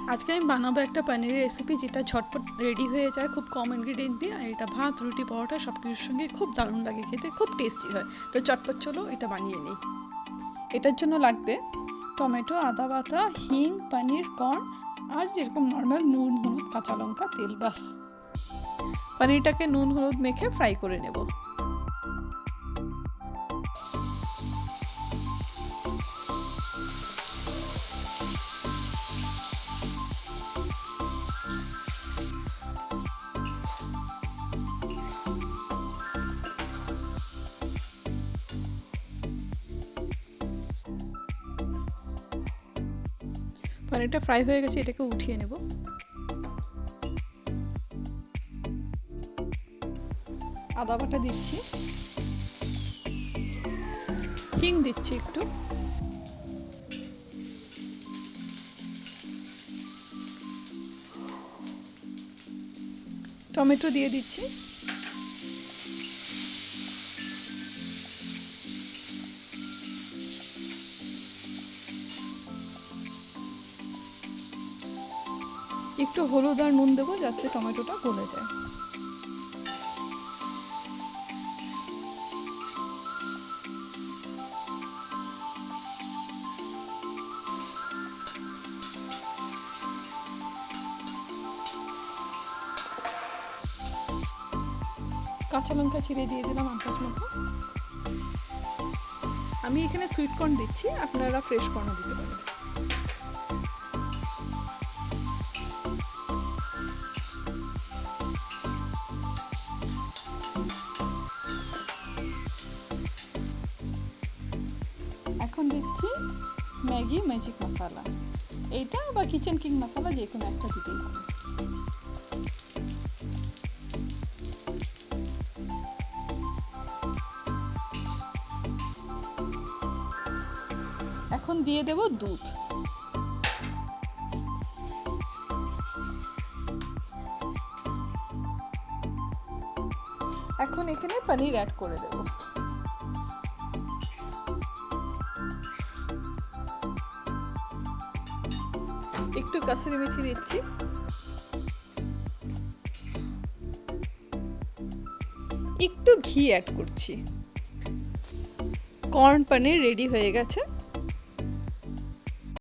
আজকে আমি বানাবো একটা পনিরের রেসিপি যেটা ঝটপট রেডি হয়ে যায় খুব কম ইনগ্রিডিয়েন্ট দিয়ে, আর এটা ভাত রুটি পরোটা সব কিছুর সঙ্গে খুব দারুণ লাগে খেতে, খুব টেস্টি হয়। তো চটপট চলো এটা বানিয়ে নিই। এটার জন্য লাগবে টমেটো, আদা বাটা, হিং, পনির, কর্ন আর যেরকম নর্মাল নুন, হলুদ, কাঁচা লঙ্কা, তেল, বাস। পনিরটাকে নুন হলুদ মেখে ফ্রাই করে নেব। পনিরটা ফ্রাই হয়ে গেছে, এটাকে উঠিয়ে নেব। আদা বাটা দিচ্ছি, হিং দিচ্ছি একটু, টমেটো দিয়ে দিচ্ছি, একটু হলুদ আর নুন দেবো যাতে টমেটোটা গলে যায়। কাঁচা লঙ্কা ছিঁড়ে দিয়ে দিলাম 5 মতো। আমি এখানে সুইট কর্ন দিচ্ছি, আপনারা ফ্রেশ কর্নও দিতে পারেন। এখন দিচ্ছি ম্যাগি ম্যাজিক মশলা, এইটা বা কিচেন কিং মশলা যে কোনো একটা দিতেই হবে। এখন দিয়ে দেব দুধ। এখন এখানে পনির অ্যাড করে দেব। একটু কাসুরি মেথি দিচ্ছি, একটু ঘি অ্যাড করছি। কর্ন পনির রেডি হয়ে গেছে।